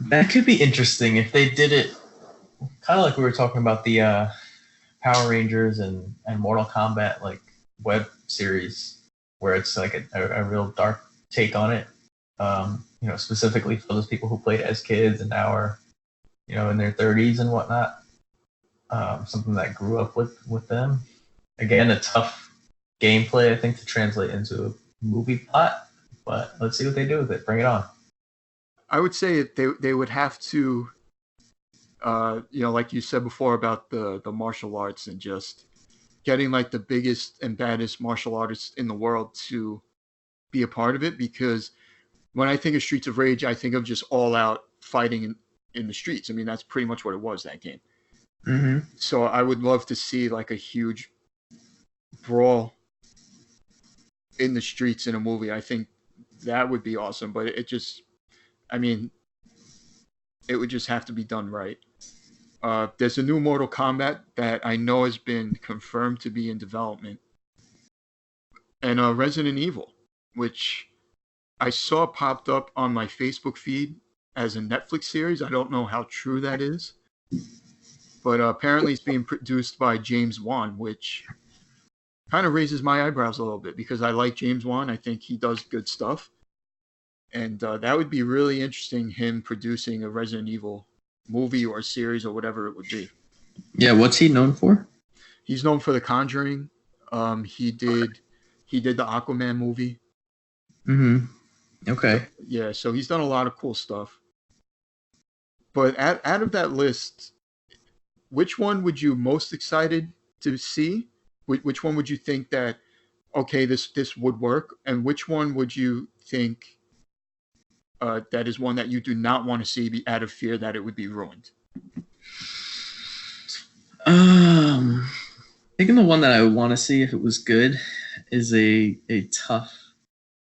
S2: That could be interesting if they did it kind of like we were talking about the Power Rangers and Mortal Kombat like web series, where it's like a real dark take on it. Specifically for those people who played as kids and now are in their 30s and whatnot. Something that grew up with them. Again, a tough gameplay I think to translate into a movie plot, but let's see what they do with it. Bring it on.
S1: I would say they would have to, like you said before about the martial arts and just getting like the biggest and baddest martial artists in the world to be a part of it. Because when I think of Streets of Rage, I think of just all out fighting in the streets. I mean, that's pretty much what it was, that game.
S2: Mm-hmm.
S1: So I would love to see like a huge brawl in the streets in a movie. I think that would be awesome. But it just, I mean, it would just have to be done right. There's a new Mortal Kombat that I know has been confirmed to be in development, and Resident Evil, which I saw popped up on my Facebook feed as a Netflix series. I don't know how true that is, but apparently it's being produced by James Wan, which kind of raises my eyebrows a little bit because I like James Wan. I think he does good stuff, and that would be really interesting. Him producing a Resident Evil movie or series or whatever it would be.
S2: Yeah, what's he known for?
S1: He's known for The Conjuring. He did the Aquaman movie.
S2: Mm-hmm.
S1: So
S2: Okay.
S1: yeah, so he's done a lot of cool stuff. But out of that list, which one would you most excited to see? Which one would you think that okay, this would work, and which one would you think that is one that you do not want to see out of fear that it would be ruined?
S2: I think the one that I want to see if it was good is a tough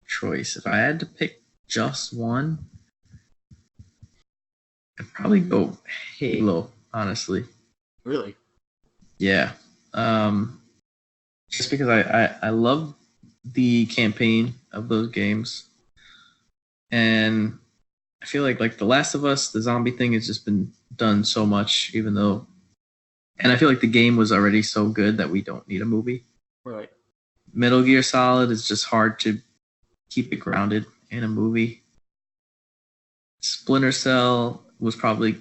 S2: choice. If I had to pick just one, I'd probably go Halo. Honestly,
S1: Really?
S2: yeah. Just because I love the campaign of those games, and I feel like The Last of Us, the zombie thing has just been done so much, even though, and I feel like the game was already so good that we don't need a movie.
S1: Right.
S2: Metal Gear Solid is just hard to keep it grounded in a movie. Splinter Cell was probably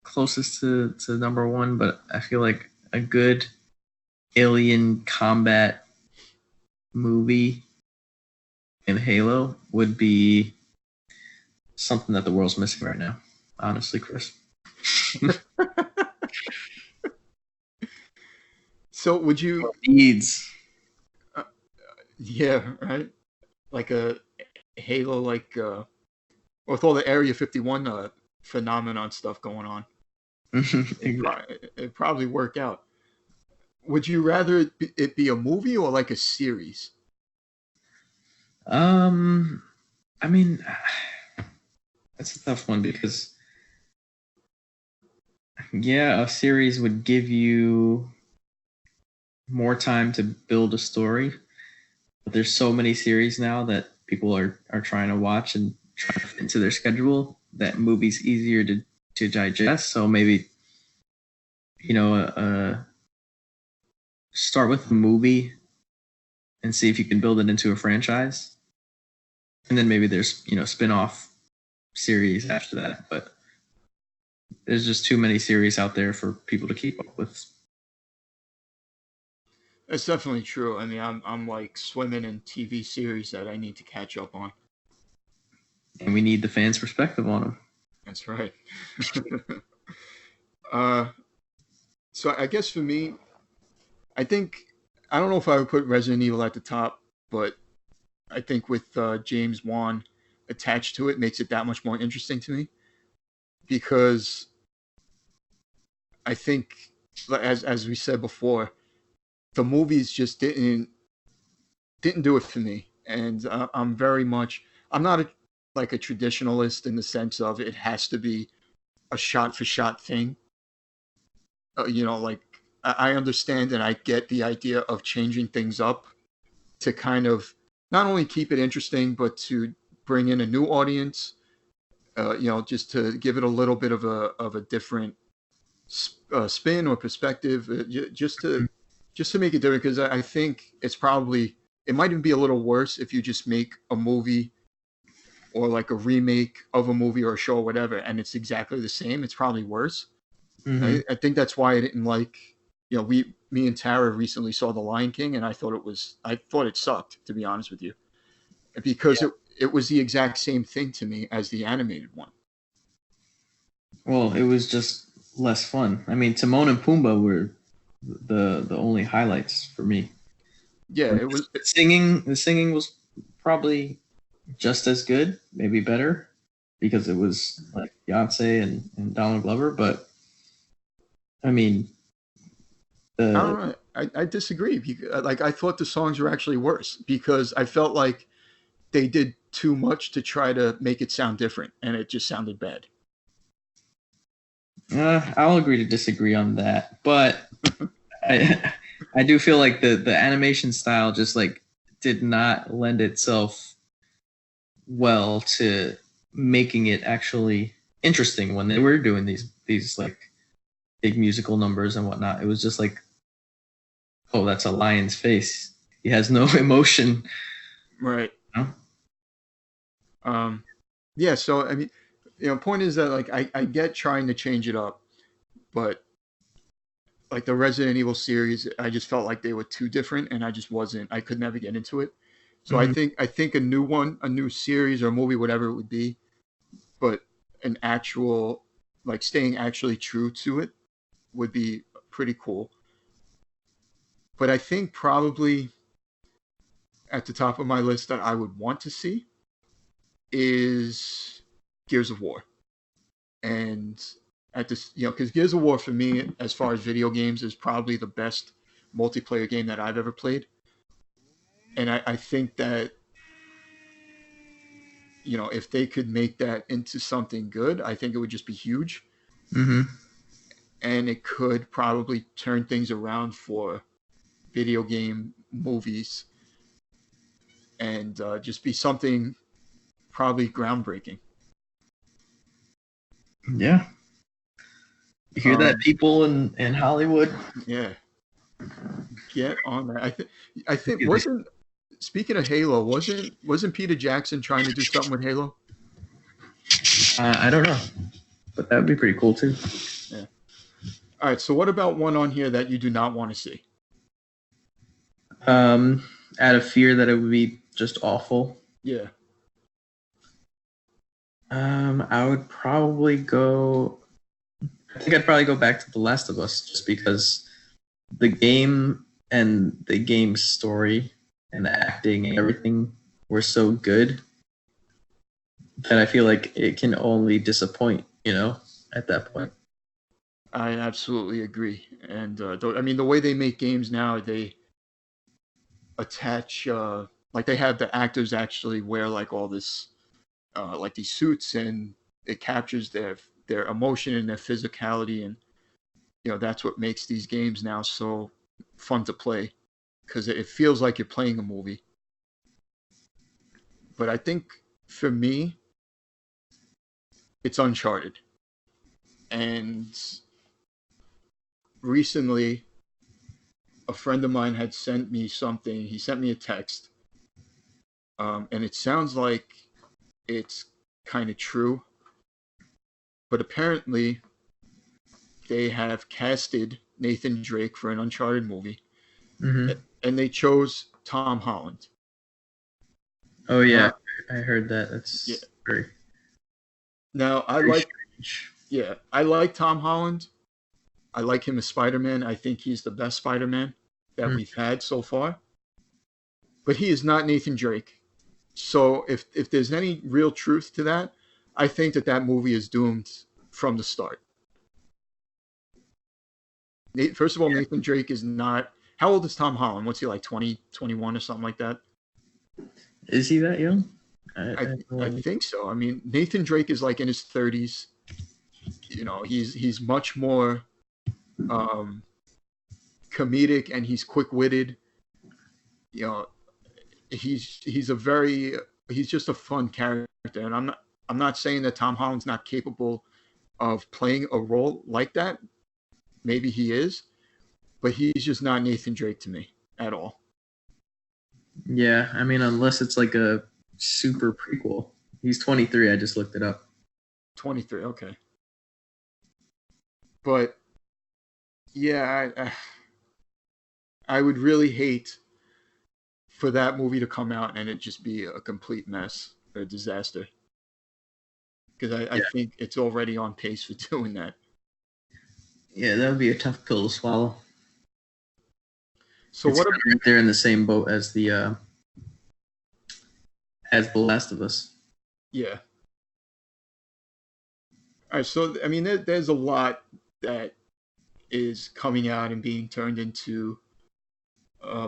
S2: closest to number one, but I feel like a good alien combat movie in Halo would be something that the world's missing right now. Honestly, Chris.
S1: So would you?
S2: Needs.
S1: Uh, yeah, right. Like a Halo, like with all the Area 51 phenomenon stuff going on. It'd probably work out. Would you rather it be a movie or like a series?
S2: um, I mean, that's a tough one because yeah, a series would give you more time to build a story. But there's so many series now that people are trying to watch and try to fit into their schedule that movies easier to digest. So maybe start with a movie and see if you can build it into a franchise, and then maybe there's spin-off series after that. But there's just too many series out there for people to keep up with.
S1: That's definitely true. I mean, I'm like swimming in TV series that I need to catch up on.
S2: And we need the fans' perspective on them.
S1: That's right. uh, so I guess for me, I think I don't know if I would put Resident Evil at the top, but I think with James Wan attached to it makes it that much more interesting to me because I think as we said before, the movies just didn't do it for me, and I'm very much I'm not like a traditionalist in the sense of it has to be a shot for shot thing. Like I understand and I get the idea of changing things up to kind of not only keep it interesting but to bring in a new audience. Just to give it a little bit of a different spin or perspective, just to make it different. Because I think it might even be a little worse if you just make a movie or like a remake of a movie or a show or whatever, and it's exactly the same. It's probably worse.
S2: Mm-hmm.
S1: I think that's why I didn't like. Me and Tara recently saw The Lion King, and I thought it sucked, to be honest with you, because
S2: Yeah.
S1: it was the exact same thing to me as the animated one.
S2: Well, it was just less fun. I mean, Timon and Pumbaa were the only highlights for me.
S1: Yeah,
S2: And
S1: it was.
S2: the singing was probably just as good, maybe better, because it was like Beyonce and Donald Glover. But I mean,
S1: I
S2: the
S1: don't know. I disagree. Like I thought the songs were actually worse because I felt like they did too much to try to make it sound different, and it just sounded bad.
S2: I'll agree to disagree on that, but I I do feel like the animation style just like did not lend itself well to making it actually interesting when they were doing these like big musical numbers and whatnot. It was just like, oh, that's a lion's face. He has no emotion.
S1: Right.
S2: You know?
S1: Um. Yeah. So I mean, point is that like I get trying to change it up, but like the Resident Evil series, I just felt like they were too different, and I just wasn't. I could never get into it. So
S2: Mhm.
S1: I think a new one, a new series or movie, whatever it would be, but an actual like staying actually true to it would be pretty cool. But I think probably at the top of my list that I would want to see is Gears of War. And at this, because Gears of War for me, as far as video games, is probably the best multiplayer game that I've ever played. And I think that, if they could make that into something good, I think it would just be huge.
S2: Mhm.
S1: And it could probably turn things around for video game movies and just be something probably groundbreaking.
S2: Yeah. You hear that,
S1: Um,
S2: people in Hollywood?
S1: yeah, get on that. I think wasn't speaking of Halo, wasn't Peter Jackson trying to do something with Halo?
S2: I don't know, but that would be pretty cool too.
S1: Yeah. All right. So what about one on here that you do not want to see?
S2: Um, Out of fear that it would be just awful.
S1: Yeah.
S2: I would probably go. I think I'd probably go back to The Last of Us just because the game and the game's story and the acting and everything were so good that I feel like it can only disappoint, at that point.
S1: I absolutely agree. And I mean, the way they make games now, they attach like they have the actors actually wear like all this like these suits, and it captures their emotion and their physicality, and that's what makes these games now so fun to play because it feels like you're playing a movie. But I think for me, it's Uncharted. And recently, a friend of mine had sent me something. He sent me a text, and it sounds like it's kind of true. But apparently, they have casted Nathan Drake for an Uncharted movie,
S2: Mm-hmm.
S1: and they chose Tom Holland.
S2: Oh yeah,
S1: Now,
S2: I heard that.
S1: yeah.
S2: That's very
S1: Now I
S2: very
S1: like,
S2: strange.
S1: yeah, I like Tom Holland. I like him as Spider Man. I think he's the best Spider Man that
S2: Mm.
S1: we've had so far. But he is not Nathan Drake. So if there's any real truth to that, I think that movie is doomed from the start. First of all, Nathan Drake is not. How old is Tom Holland? What's he like, 20, 21 or something like that?
S2: Is he that young?
S1: I I think so. I mean, Nathan Drake is like in his 30s. You know, he's much more um, comedic and he's quick witted. You know, he's a very he's just a fun character, and I'm not saying that Tom Holland's not capable of playing a role like that. Maybe he is, but he's just not Nathan Drake to me at all.
S2: Yeah, I mean, unless it's like a super prequel. He's 23. I just looked it up.
S1: 23, okay. But yeah, I would really hate for that movie to come out and it just be a complete mess or a disaster. Because I think it's already on pace for doing that.
S2: Yeah, that would be a tough pill to swallow.
S1: So
S2: it's
S1: what?
S2: Right there in the same boat as the Last of Us.
S1: Yeah. All right. So I mean, there's a lot that is coming out and being turned into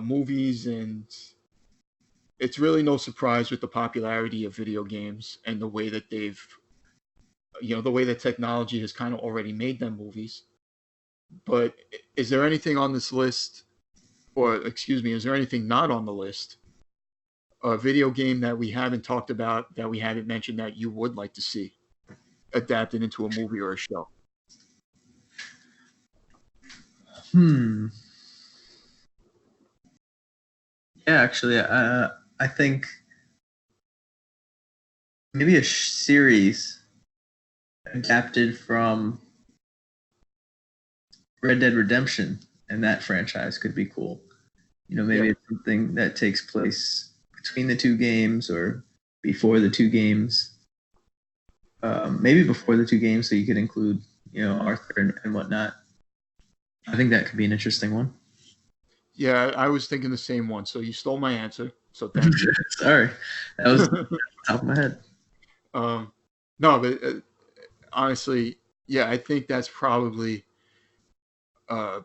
S1: movies, and it's really no surprise with the popularity of video games and the way that the way that technology has kind of already made them movies. But is there anything on this list, or excuse me, is there anything not on the list, a video game that we haven't talked about, that we haven't mentioned, that you would like to see adapted into a movie or a show?
S2: Yeah, actually, I think maybe a series adapted from Red Dead Redemption and that franchise could be cool. You know, maybe it's something that takes place between the two games or before the two games. Maybe before the two games, so you could include, Arthur and whatnot. I think that could be an interesting one.
S1: Yeah, I was thinking the same one. So you stole my answer. So thank you.
S2: Sorry, that was top of my head.
S1: No, but honestly, yeah, I think that's probably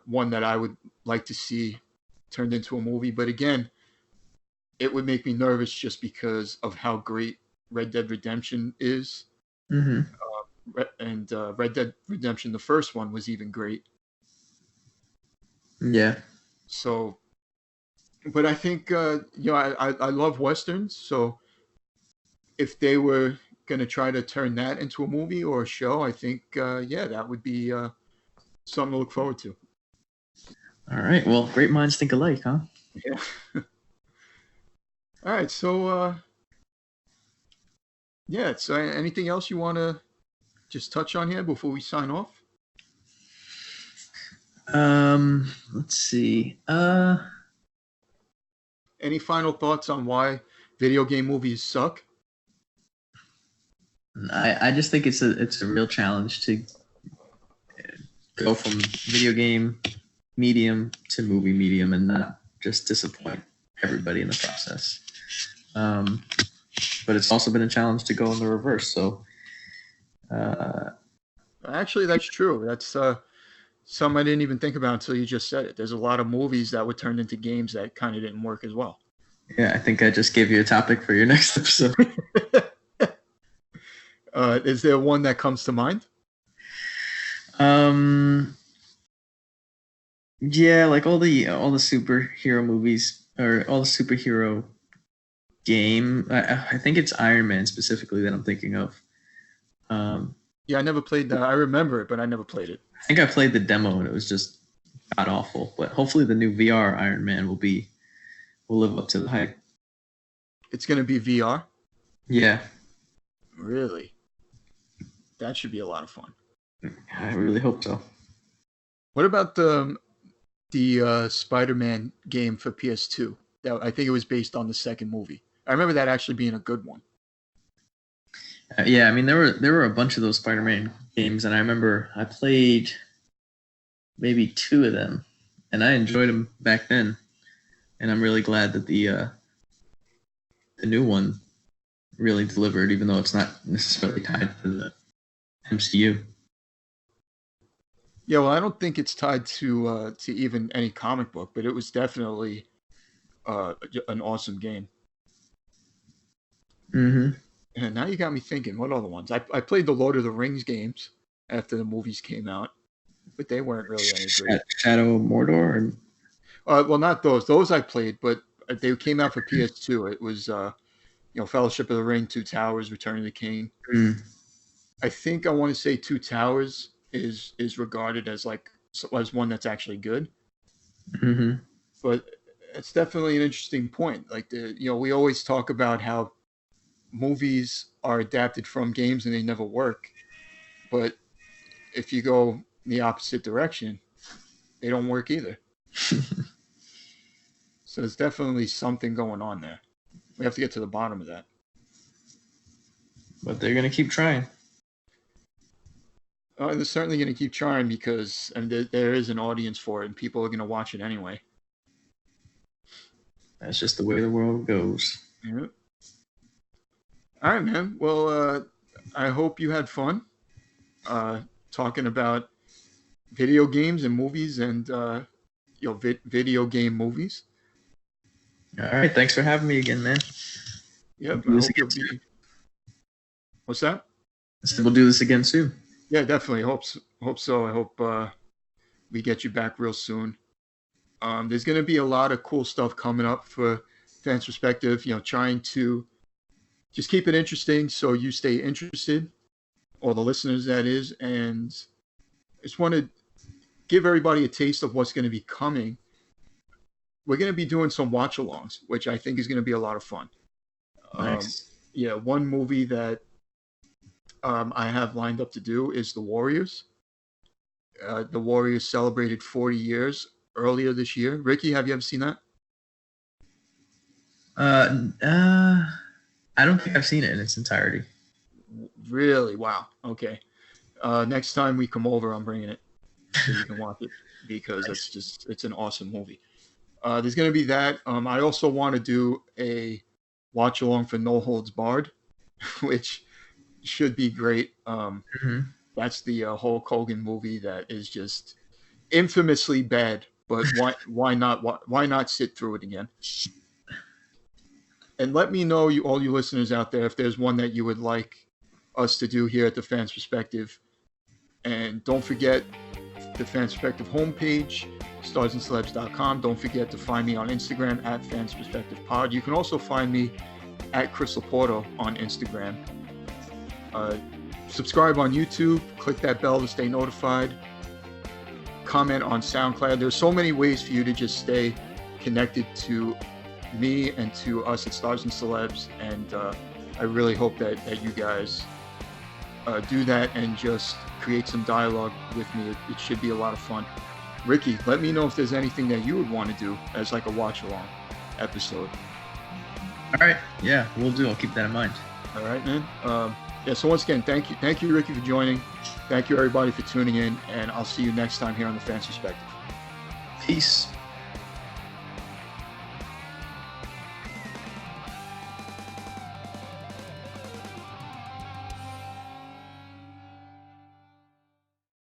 S1: one that I would like to see turned into a movie. But again, it would make me nervous just because of how great Red Dead Redemption is.
S2: Mm-hmm.
S1: And Red Dead Redemption, the first one, was even great.
S2: Yeah.
S1: So, but I think I love westerns. So if they were going to try to turn that into a movie or a show, I think that would be something to look forward to.
S2: All right. Well, great minds think alike, huh?
S1: Yeah. All right. So So anything else you want to just touch on here before we sign off?
S2: Let's see.
S1: Any final thoughts on why video game movies suck?
S2: I just think it's a real challenge to go from video game medium to movie medium and not just disappoint everybody in the process. But it's also been a challenge to go in the reverse. So,
S1: actually, that's true. That's something I didn't even think about until you just said it. There's a lot of movies that were turned into games that kind of didn't work as well.
S2: Yeah, I think I just gave you a topic for your next episode.
S1: Is there one that comes to mind?
S2: Yeah, like all the superhero movies or all the superhero game. I think it's Iron Man specifically that I'm thinking of.
S1: Yeah, I never played that. I remember it, but I never played it.
S2: I think I played the demo and it was just god awful. But hopefully the new VR Iron Man will live up to the hype.
S1: It's going to be VR?
S2: Yeah.
S1: Really? That should be a lot of fun.
S2: I really hope so.
S1: What about the Spider-Man game for PS2? I think it was based on the second movie. I remember that actually being a good one.
S2: Yeah, I mean there were a bunch of those Spider-Man games, and I remember I played maybe 2 of them, and I enjoyed them back then. And I'm really glad that the new one really delivered, even though it's not necessarily tied to the MCU.
S1: Yeah, well, I don't think it's tied to even any comic book, but it was definitely an awesome game.
S2: Mm-hmm.
S1: And now you got me thinking, what other ones? I played the Lord of the Rings games after the movies came out, but they weren't really any great.
S2: Shadow of Mordor. And...
S1: Well, not those. Those I played, but they came out for PS2. It was Fellowship of the Ring, Two Towers, Return of the King.
S2: Mm.
S1: I think I want to say Two Towers is regarded as as one that's actually good,
S2: Mm-hmm.
S1: but it's definitely an interesting point. We always talk about how movies are adapted from games and they never work, but if you go the opposite direction, they don't work either. So there's definitely something going on there. We have to get to the bottom of that.
S2: But they're gonna keep trying.
S1: They're certainly going to keep trying because there is an audience for it, and people are going to watch it anyway.
S2: That's just the way the world goes.
S1: Yeah. All right, man. Well, I hope you had fun talking about video games and movies and video game movies.
S2: All right, thanks for having me again, man.
S1: Yep.
S2: We'll
S1: I hope you'll be. What's that?
S2: We'll do this again soon.
S1: Yeah, definitely. Hope so. I hope we get you back real soon. There's going to be a lot of cool stuff coming up for Fans Perspective. Trying to just keep it interesting so you stay interested, or the listeners that is, and just want to give everybody a taste of what's going to be coming. We're going to be doing some watch-alongs, which I think is going to be a lot of fun.
S2: Nice.
S1: One movie that I have lined up to do is The Warriors. The Warriors celebrated 40 years earlier this year. Ricky, have you ever seen that?
S2: I don't think I've seen it in its entirety.
S1: Really? Wow. Okay. Next time we come over, I'm bringing it so you can watch it because
S2: Nice.
S1: it's an awesome movie. There's going to be that. I also want to do a watch along for No Holds Barred, which should be great.
S2: Mm-hmm.
S1: That's the Hulk Hogan movie that is just infamously bad. But why not sit through it again? And let me know, all you listeners out there, if there's one that you would like us to do here at the Fans Perspective. And don't forget the Fans Perspective homepage, starsandcelebs.com. Don't forget to find me on Instagram at Fans Perspective Pod. You can also find me at Chris Laporto on Instagram. Subscribe on YouTube. Click that bell to stay notified. Comment on SoundCloud. There's so many ways for you to just stay connected to me and to us at Stars and Celebs. And I really hope that you guys do that and just create some dialogue with me. It should be a lot of fun. Ricky, let me know if there's anything that you would want to do as like a watch along episode.
S2: All right. Yeah, we'll do. I'll keep that in mind.
S1: All right, man. So once again, thank you, Ricky, for joining. Thank you, everybody, for tuning in, and I'll see you next time here on the Fans Perspective.
S2: Peace.